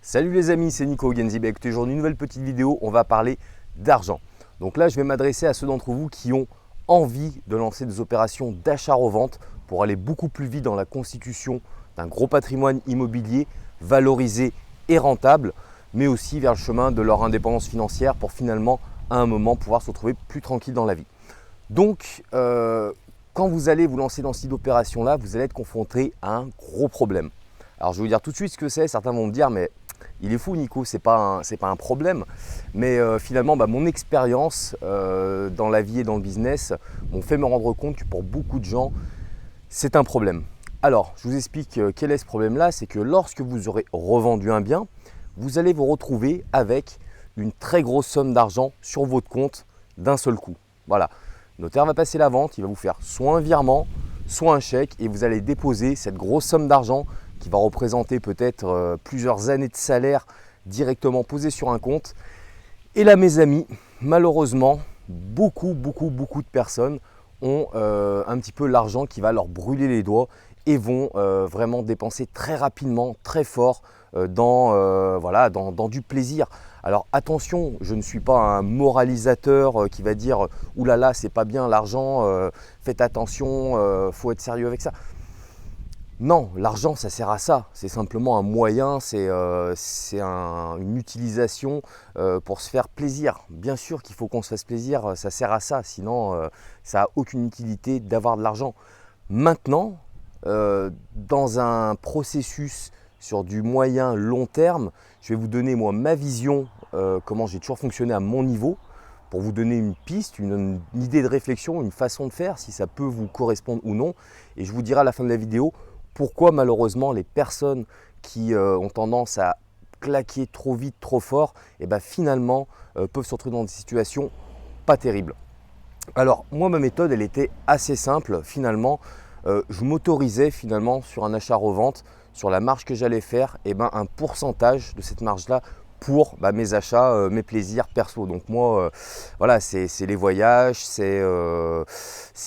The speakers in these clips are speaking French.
Salut les amis, c'est Nico Genzi. Écoutez, aujourd'hui une nouvelle petite vidéo, on va parler d'argent. Donc là, je vais m'adresser à ceux d'entre vous qui ont envie de lancer des opérations d'achat-revente pour aller beaucoup plus vite dans la constitution d'un gros patrimoine immobilier valorisé et rentable, mais aussi vers le chemin de leur indépendance financière pour finalement, à un moment, pouvoir se retrouver plus tranquille dans la vie. Donc, quand vous allez vous lancer dans ce type d'opération-là, vous allez être confronté à un gros problème. Alors, je vais vous dire tout de suite ce que c'est. Certains vont me dire, mais il est fou Nico, c'est pas un problème. Mais finalement, mon expérience dans la vie et dans le business m'ont fait me rendre compte que pour beaucoup de gens, c'est un problème. Alors, je vous explique quel est ce problème-là. C'est que lorsque vous aurez revendu un bien, vous allez vous retrouver avec une très grosse somme d'argent sur votre compte d'un seul coup. Voilà, le notaire va passer la vente, il va vous faire soit un virement, soit un chèque et vous allez déposer cette grosse somme d'argent qui va représenter peut-être plusieurs années de salaire directement posé sur un compte. Et là, mes amis, malheureusement, beaucoup de personnes ont un petit peu l'argent qui va leur brûler les doigts et vont vraiment dépenser très rapidement, très fort dans du plaisir. Alors attention, je ne suis pas un moralisateur qui va dire « oulala, c'est pas bien l'argent, faites attention, faut être sérieux avec ça ». Non, l'argent, ça sert à ça. C'est simplement un moyen, c'est une utilisation pour se faire plaisir. Bien sûr qu'il faut qu'on se fasse plaisir, ça sert à ça. Sinon, ça n'a aucune utilité d'avoir de l'argent. Maintenant, dans un processus sur du moyen long terme, je vais vous donner moi ma vision, comment j'ai toujours fonctionné à mon niveau, pour vous donner une piste, une idée de réflexion, une façon de faire, si ça peut vous correspondre ou non. Et je vous dirai à la fin de la vidéo pourquoi malheureusement les personnes qui ont tendance à claquer trop vite, trop fort, finalement peuvent se retrouver dans des situations pas terribles. Alors moi ma méthode elle était assez simple finalement. Je m'autorisais finalement sur un achat-revente, sur la marge que j'allais faire, un pourcentage de cette marge-là pour mes achats, mes plaisirs perso. Donc moi, voilà, c'est les voyages, c'est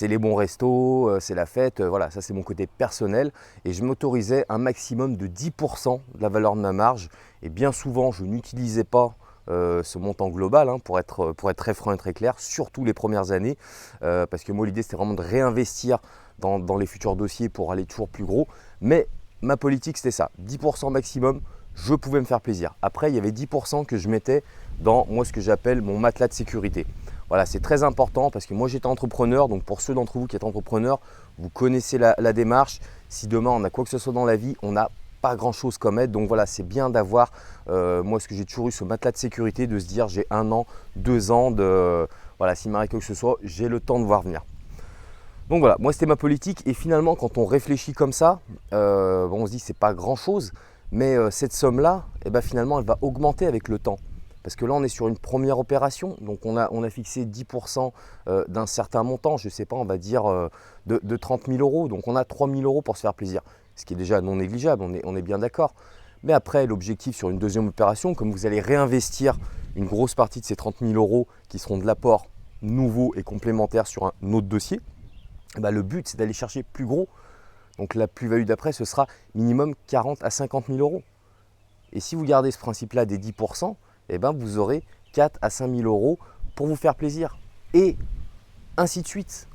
les bons restos, c'est la fête, voilà, ça c'est mon côté personnel. Et je m'autorisais un maximum de 10% de la valeur de ma marge. Et bien souvent, je n'utilisais pas ce montant global, pour être très franc et très clair, surtout les premières années, parce que moi l'idée c'était vraiment de réinvestir dans les futurs dossiers pour aller toujours plus gros. Mais ma politique c'était ça, 10% maximum, je pouvais me faire plaisir. Après il y avait 10% que je mettais dans moi ce que j'appelle mon matelas de sécurité. Voilà, c'est très important parce que moi j'étais entrepreneur, donc pour ceux d'entre vous qui êtes entrepreneurs, vous connaissez la démarche. Si demain on a quoi que ce soit dans la vie, on n'a pas grand chose comme aide, donc voilà, c'est bien d'avoir moi ce que j'ai toujours eu, ce matelas de sécurité, de se dire j'ai 1 an, 2 ans de voilà, s'il m'arrive quoi que ce soit, j'ai le temps de voir venir. Donc voilà, moi c'était ma politique et finalement quand on réfléchit comme ça, on se dit c'est pas grand chose, mais cette somme là, finalement elle va augmenter avec le temps. Parce que là on est sur une première opération, donc on a fixé 10% d'un certain montant, je ne sais pas, on va dire de 30 000 €, donc on a 3 000 € pour se faire plaisir, ce qui est déjà non négligeable, on est bien d'accord. Mais après l'objectif sur une deuxième opération, comme vous allez réinvestir une grosse partie de ces 30 000 € qui seront de l'apport nouveau et complémentaire sur un autre dossier, le but c'est d'aller chercher plus gros. Donc la plus-value d'après ce sera minimum 40 à 50 000 €. Et si vous gardez ce principe-là des 10%, vous aurez 4 à 5 000 € pour vous faire plaisir. Et ainsi de suite.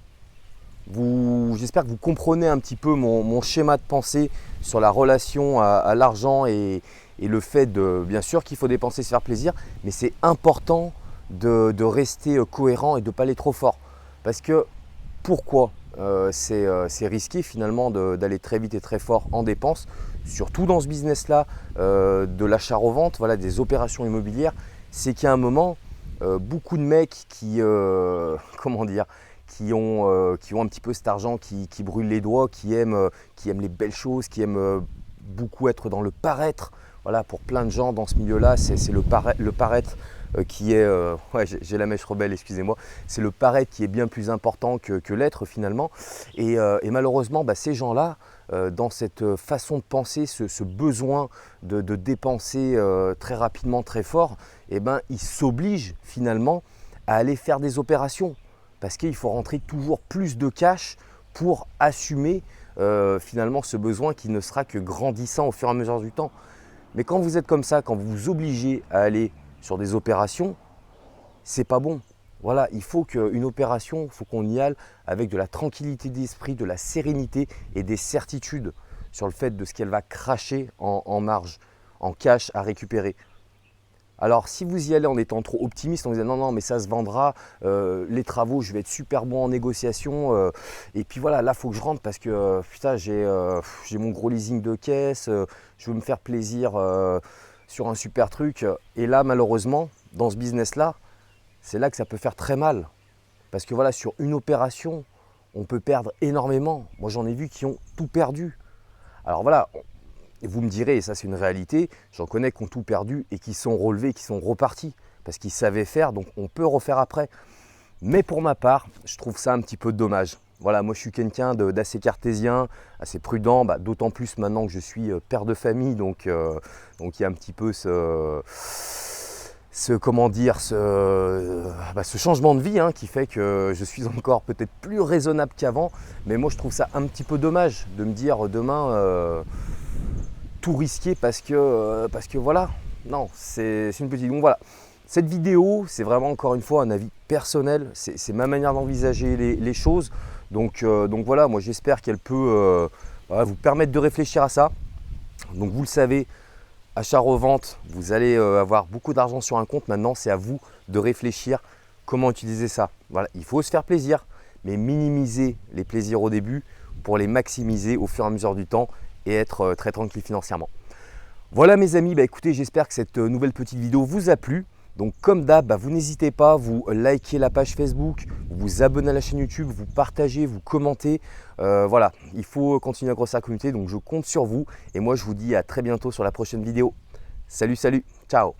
J'espère que vous comprenez un petit peu mon schéma de pensée sur la relation à l'argent et le fait de, bien sûr qu'il faut dépenser, se faire plaisir, mais c'est important de rester cohérent et de ne pas aller trop fort. Parce que pourquoi c'est risqué finalement d'aller très vite et très fort en dépenses, surtout dans ce business-là de l'achat-revente, voilà, des opérations immobilières, c'est qu'il y a un moment, beaucoup de mecs qui, qui ont un petit peu cet argent qui brûle les doigts, qui aiment les belles choses, qui aiment beaucoup être dans le paraître. Voilà, pour plein de gens dans ce milieu-là, c'est le paraître qui est, j'ai la mèche rebelle, excusez-moi, c'est le paraître qui est bien plus important que l'être finalement. Et malheureusement, ces gens-là, dans cette façon de penser, ce besoin de dépenser très rapidement, très fort, ils s'obligent finalement à aller faire des opérations parce qu'il faut rentrer toujours plus de cash pour assumer finalement ce besoin qui ne sera que grandissant au fur et à mesure du temps. Mais quand vous êtes comme ça, quand vous vous obligez à aller sur des opérations, c'est pas bon. Voilà, il faut qu'une opération, il faut qu'on y aille avec de la tranquillité d'esprit, de la sérénité et des certitudes sur le fait de ce qu'elle va cracher en marge, en cash à récupérer. Alors si vous y allez en étant trop optimiste, en vous disant non, non, mais ça se vendra, les travaux, je vais être super bon en négociation, et puis voilà, là, il faut que je rentre parce que putain, j'ai mon gros leasing de caisse, je veux me faire plaisir sur un super truc. Et là, malheureusement, dans ce business-là, c'est là que ça peut faire très mal. Parce que voilà, sur une opération, on peut perdre énormément. Moi, j'en ai vu qui ont tout perdu. Alors voilà, vous me direz, et ça c'est une réalité, j'en connais qui ont tout perdu et qui sont relevés, qui sont repartis. Parce qu'ils savaient faire, donc on peut refaire après. Mais pour ma part, je trouve ça un petit peu dommage. Voilà, moi je suis quelqu'un d'assez cartésien, assez prudent, d'autant plus maintenant que je suis père de famille, donc il y a un petit peu ce changement de vie qui fait que je suis encore peut-être plus raisonnable qu'avant. Mais moi je trouve ça un petit peu dommage de me dire demain tout risquer parce que voilà. Non, c'est une petite. Donc voilà, cette vidéo c'est vraiment encore une fois un avis personnel, c'est ma manière d'envisager les choses. Donc voilà, moi j'espère qu'elle peut vous permettre de réfléchir à ça. Donc vous le savez, achat-revente, vous allez avoir beaucoup d'argent sur un compte. Maintenant, c'est à vous de réfléchir comment utiliser ça. Voilà, il faut se faire plaisir, mais minimiser les plaisirs au début pour les maximiser au fur et à mesure du temps et être très tranquille financièrement. Voilà mes amis, écoutez, j'espère que cette nouvelle petite vidéo vous a plu. Donc comme d'hab, vous n'hésitez pas, vous likez la page Facebook, vous vous abonnez à la chaîne YouTube, vous partagez, vous commentez. Voilà, il faut continuer à grossir la communauté, donc je compte sur vous. Et moi, je vous dis à très bientôt sur la prochaine vidéo. Salut, salut, ciao.